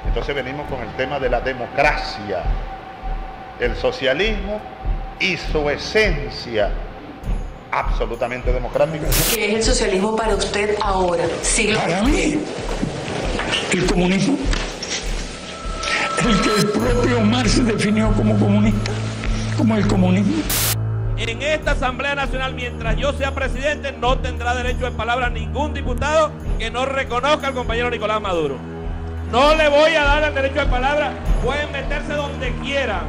Entonces venimos con el tema de la democracia, el socialismo y su esencia absolutamente democrática. ¿Qué es el socialismo para usted ahora? Para mí, el comunismo, el que el propio Marx definió como comunista, como el comunismo. En esta Asamblea Nacional, mientras yo sea presidente, no tendrá derecho de palabra ningún diputado que no reconozca al compañero Nicolás Maduro. No le voy a dar el derecho de palabra, pueden meterse donde quieran.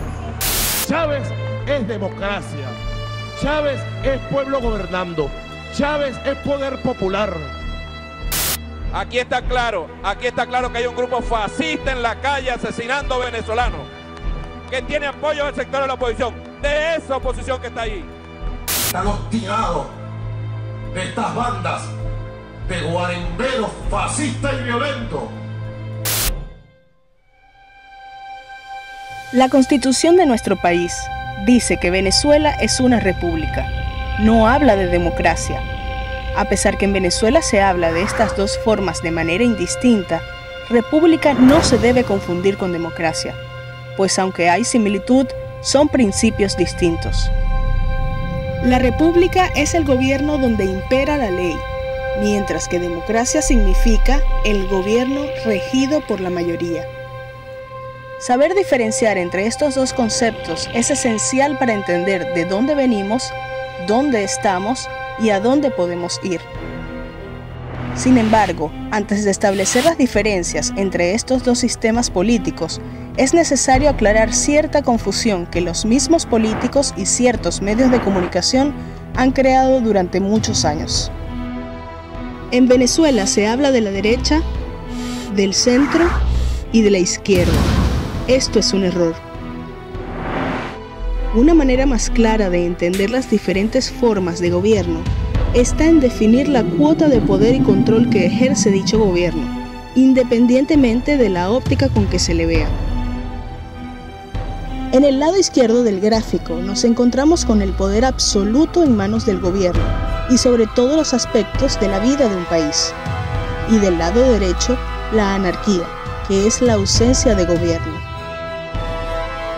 Chávez es democracia, Chávez es pueblo gobernando, Chávez es poder popular. Aquí está claro que hay un grupo fascista en la calle asesinando venezolanos, que tiene apoyo del sector de la oposición, de esa oposición que está ahí. Están obstinados de estas bandas de guarimberos fascistas y violentos. La Constitución de nuestro país dice que Venezuela es una república. No habla de democracia. A pesar que en Venezuela se habla de estas dos formas de manera indistinta, república no se debe confundir con democracia, pues aunque hay similitud, son principios distintos. La república es el gobierno donde impera la ley, mientras que democracia significa el gobierno regido por la mayoría. Saber diferenciar entre estos dos conceptos es esencial para entender de dónde venimos, dónde estamos y a dónde podemos ir. Sin embargo, antes de establecer las diferencias entre estos dos sistemas políticos, es necesario aclarar cierta confusión que los mismos políticos y ciertos medios de comunicación han creado durante muchos años. En Venezuela se habla de la derecha, del centro y de la izquierda. Esto es un error. Una manera más clara de entender las diferentes formas de gobierno está en definir la cuota de poder y control que ejerce dicho gobierno, independientemente de la óptica con que se le vea. En el lado izquierdo del gráfico nos encontramos con el poder absoluto en manos del gobierno y sobre todos los aspectos de la vida de un país. Y del lado derecho, la anarquía, que es la ausencia de gobierno.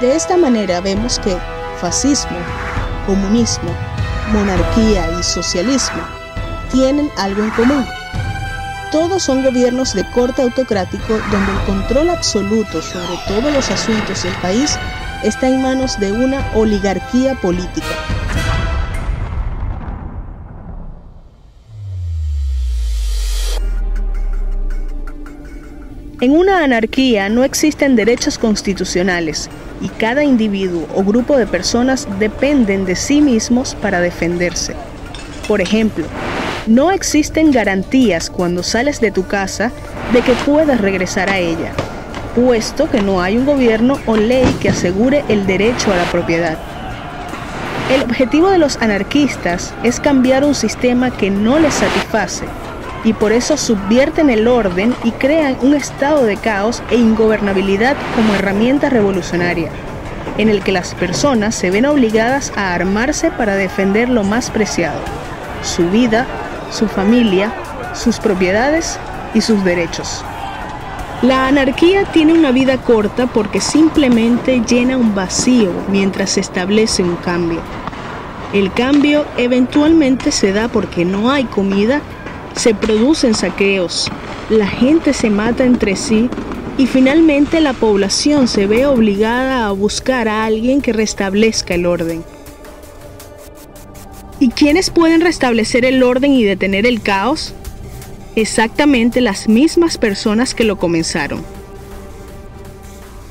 De esta manera vemos que fascismo, comunismo, monarquía y socialismo tienen algo en común. Todos son gobiernos de corte autocrático donde el control absoluto sobre todos los asuntos del país está en manos de una oligarquía política. En una anarquía no existen derechos constitucionales y cada individuo o grupo de personas dependen de sí mismos para defenderse. Por ejemplo, no existen garantías cuando sales de tu casa de que puedas regresar a ella, puesto que no hay un gobierno o ley que asegure el derecho a la propiedad. El objetivo de los anarquistas es cambiar un sistema que no les satisface, y por eso subvierten el orden y crean un estado de caos e ingobernabilidad como herramienta revolucionaria, en el que las personas se ven obligadas a armarse para defender lo más preciado: su vida, su familia, sus propiedades y sus derechos. La anarquía tiene una vida corta porque simplemente llena un vacío mientras se establece un cambio. El cambio eventualmente se da porque no hay comida, se producen saqueos, la gente se mata entre sí y finalmente la población se ve obligada a buscar a alguien que restablezca el orden. ¿Y quiénes pueden restablecer el orden y detener el caos? Exactamente las mismas personas que lo comenzaron.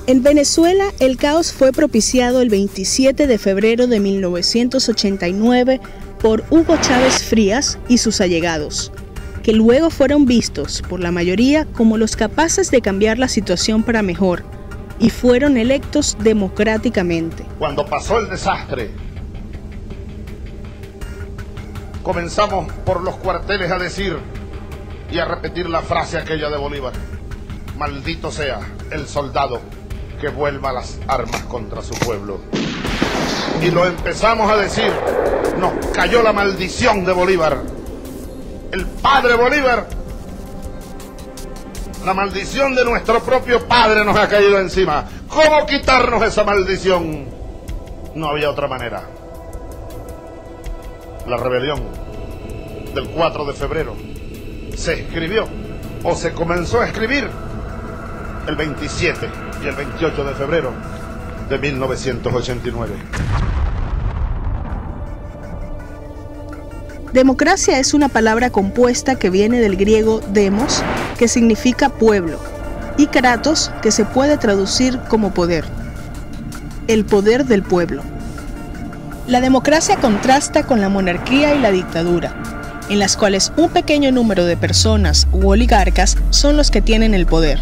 En Venezuela, el caos fue propiciado el 27 de febrero de 1989 por Hugo Chávez Frías y sus allegados, que luego fueron vistos por la mayoría como los capaces de cambiar la situación para mejor, y fueron electos democráticamente. Cuando pasó el desastre, comenzamos por los cuarteles a decir y a repetir la frase aquella de Bolívar: maldito sea el soldado que vuelva las armas contra su pueblo. Y lo empezamos a decir nos cayó la maldición de Bolívar. El padre Bolívar, la maldición de nuestro propio padre nos ha caído encima. ¿Cómo quitarnos esa maldición? No había otra manera. La rebelión del 4 de febrero se escribió o se comenzó a escribir el 27 y el 28 de febrero de 1989. Democracia es una palabra compuesta que viene del griego demos, que significa pueblo, y kratos, que se puede traducir como poder. El poder del pueblo. La democracia contrasta con la monarquía y la dictadura, en las cuales un pequeño número de personas u oligarcas son los que tienen el poder.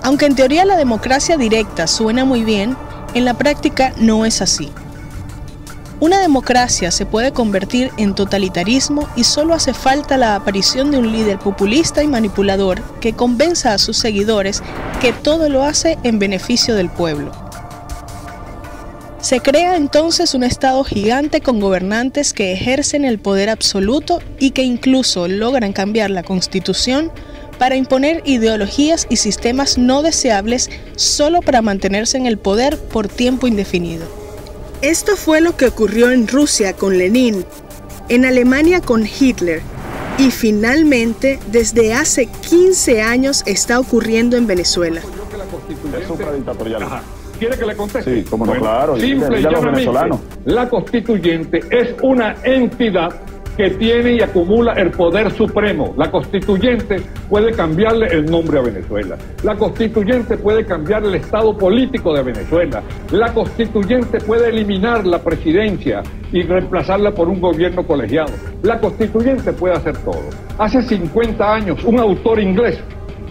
Aunque en teoría la democracia directa suena muy bien, en la práctica no es así. Una democracia se puede convertir en totalitarismo y solo hace falta la aparición de un líder populista y manipulador que convenza a sus seguidores que todo lo hace en beneficio del pueblo. Se crea entonces un Estado gigante con gobernantes que ejercen el poder absoluto y que incluso logran cambiar la Constitución para imponer ideologías y sistemas no deseables solo para mantenerse en el poder por tiempo indefinido. Esto fue lo que ocurrió en Rusia con Lenin, en Alemania con Hitler y finalmente desde hace 15 años está ocurriendo en Venezuela. Es supradictatorial. ¿Quiere que le conteste? Sí, como no, claro. Simple y llanamente, la constituyente es una entidad que tiene y acumula el poder supremo. La constituyente puede cambiarle el nombre a Venezuela. La constituyente puede cambiar el estado político de Venezuela. La constituyente puede eliminar la presidencia y reemplazarla por un gobierno colegiado. La constituyente puede hacer todo. Hace 50 años, un autor inglés,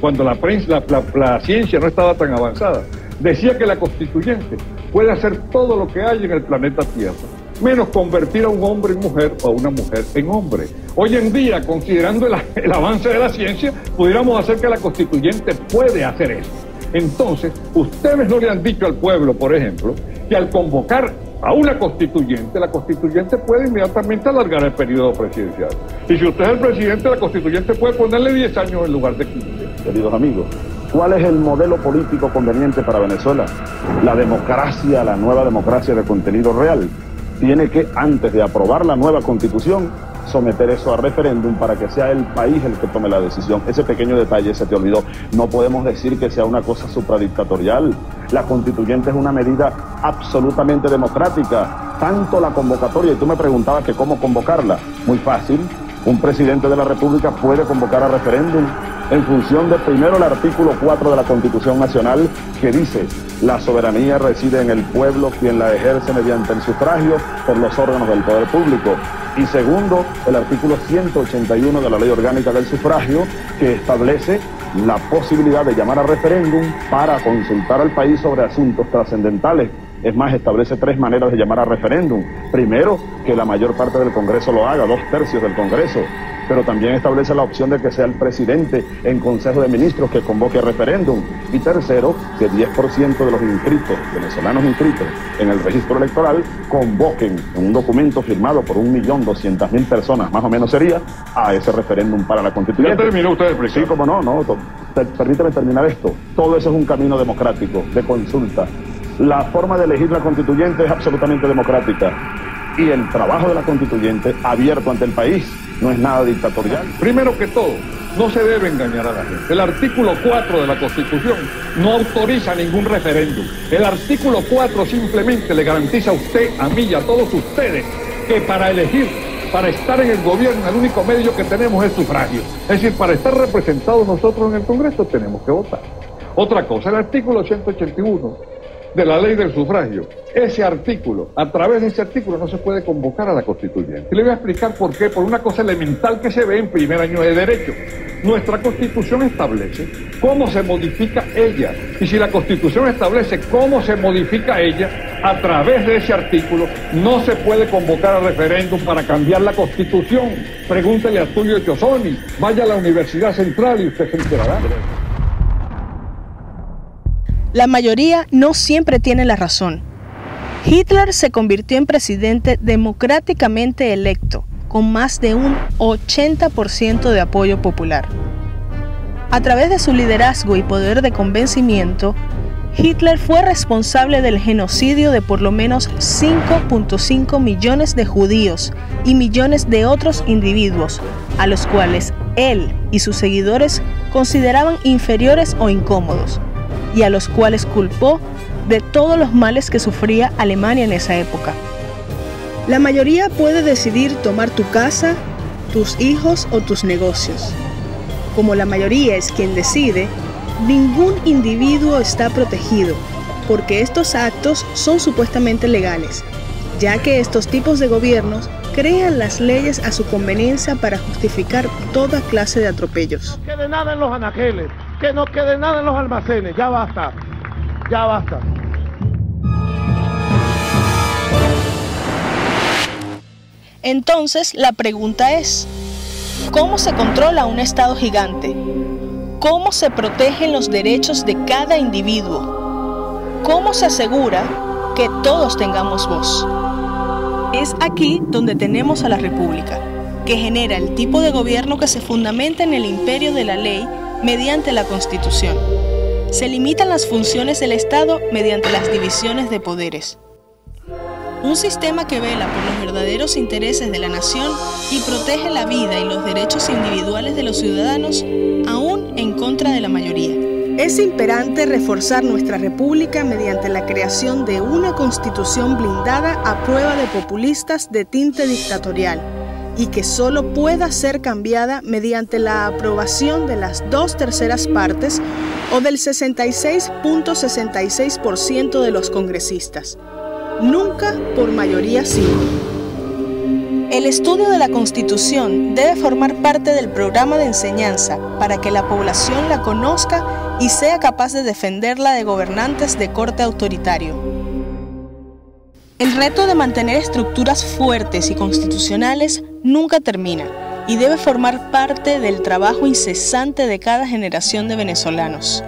cuando la ciencia no estaba tan avanzada, decía que la constituyente puede hacer todo lo que hay en el planeta Tierra, menos convertir a un hombre en mujer o a una mujer en hombre. Hoy en día, considerando el avance de la ciencia, pudiéramos hacer que la constituyente puede hacer eso. Entonces, ustedes no le han dicho al pueblo, por ejemplo, que al convocar a una constituyente, la constituyente puede inmediatamente alargar el periodo presidencial. Y si usted es el presidente, la constituyente puede ponerle 10 años en lugar de 15. Queridos amigos, ¿cuál es el modelo político conveniente para Venezuela? La democracia, la nueva democracia de contenido real. Tiene que, antes de aprobar la nueva constitución, someter eso a referéndum para que sea el país el que tome la decisión. Ese pequeño detalle se te olvidó. No podemos decir que sea una cosa supradictatorial. La constituyente es una medida absolutamente democrática. Tanto la convocatoria, y tú me preguntabas que cómo convocarla. Muy fácil. Un presidente de la República puede convocar a referéndum en función de, primero, el artículo 4 de la Constitución Nacional, que dice: la soberanía reside en el pueblo, quien la ejerce mediante el sufragio por los órganos del poder público. Y segundo, el artículo 181 de la Ley Orgánica del Sufragio, que establece la posibilidad de llamar a referéndum para consultar al país sobre asuntos trascendentales. Es más, establece 3 maneras de llamar a referéndum. Primero, que la mayor parte del Congreso lo haga, 2/3 del Congreso. Pero también establece la opción de que sea el presidente en Consejo de Ministros que convoque a referéndum. Y tercero, que 10% de los inscritos, venezolanos inscritos en el registro electoral, convoquen en un documento firmado por 1.200.000 personas, más o menos sería, a ese referéndum para la constituyente. ¿Ya terminó usted de explicar? Sí, como no. Permíteme terminar esto. Todo eso es un camino democrático, de consulta. La forma de elegir la constituyente es absolutamente democrática. Y el trabajo de la constituyente, abierto ante el país, no es nada dictatorial. Primero que todo, no se debe engañar a la gente. El artículo 4 de la Constitución no autoriza ningún referéndum. El artículo 4 simplemente le garantiza a usted, a mí y a todos ustedes que para elegir, para estar en el gobierno, el único medio que tenemos es sufragio. Es decir, para estar representados nosotros en el Congreso tenemos que votar. Otra cosa, el artículo 181 de la ley del sufragio, ese artículo, a través de ese artículo no se puede convocar a la constituyente. Y le voy a explicar por qué, por una cosa elemental que se ve en primer año de derecho. Nuestra Constitución establece cómo se modifica ella, y si la Constitución establece cómo se modifica ella, a través de ese artículo no se puede convocar a referéndum para cambiar la Constitución. Pregúntele a Tulio Chozoni, vaya a la Universidad Central y usted se enterará. La mayoría no siempre tiene la razón. Hitler se convirtió en presidente democráticamente electo, con más de un 80% de apoyo popular. A través de su liderazgo y poder de convencimiento, Hitler fue responsable del genocidio de por lo menos 5.5 millones de judíos y millones de otros individuos, a los cuales él y sus seguidores consideraban inferiores o incómodos, y a los cuales culpó de todos los males que sufría Alemania en esa época. La mayoría puede decidir tomar tu casa, tus hijos o tus negocios. Como la mayoría es quien decide, ningún individuo está protegido, porque estos actos son supuestamente legales, ya que estos tipos de gobiernos crean las leyes a su conveniencia para justificar toda clase de atropellos. Que no quede nada en los anaqueles, que no quede nada en los almacenes, ya basta, ya basta. Entonces, la pregunta es, ¿cómo se controla un Estado gigante? ¿Cómo se protegen los derechos de cada individuo? ¿Cómo se asegura que todos tengamos voz? Es aquí donde tenemos a la República, que genera el tipo de gobierno que se fundamenta en el imperio de la ley mediante la Constitución. Se limitan las funciones del Estado mediante las divisiones de poderes. Un sistema que vela por los verdaderos intereses de la nación y protege la vida y los derechos individuales de los ciudadanos, aún en contra de la mayoría. Es imperante reforzar nuestra república mediante la creación de una constitución blindada a prueba de populistas de tinte dictatorial y que solo pueda ser cambiada mediante la aprobación de las 2/3 partes o del 66.66% de los congresistas. Nunca por mayoría simple. El estudio de la Constitución debe formar parte del programa de enseñanza para que la población la conozca y sea capaz de defenderla de gobernantes de corte autoritario. El reto de mantener estructuras fuertes y constitucionales nunca termina y debe formar parte del trabajo incesante de cada generación de venezolanos.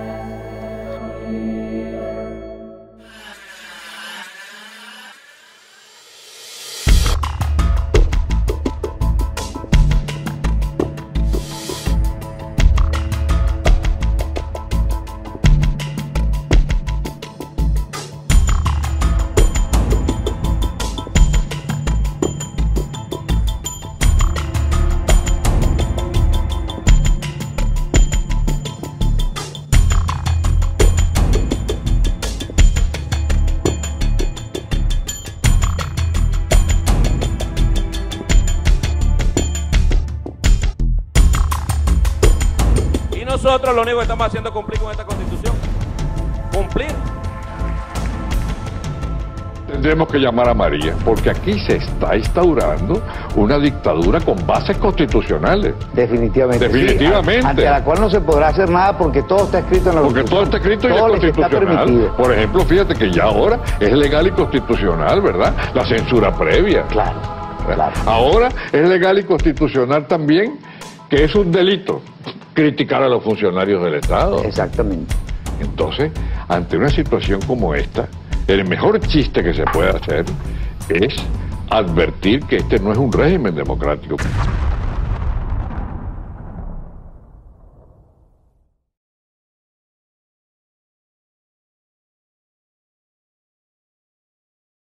Nosotros lo único que estamos haciendo es cumplir con esta Constitución. Cumplir. Tendremos que llamar a María, porque aquí se está instaurando una dictadura con bases constitucionales. Definitivamente. Definitivamente. Sí, ante la cual no se podrá hacer nada porque todo está escrito en la Porque todo está escrito y es constitucional. Por ejemplo, fíjate que ya ahora es legal y constitucional, ¿verdad? La censura previa. Claro, claro. Ahora es legal y constitucional también que es un delito criticar a los funcionarios del Estado. Exactamente. Entonces, ante una situación como esta, el mejor chiste que se puede hacer es advertir que este no es un régimen democrático.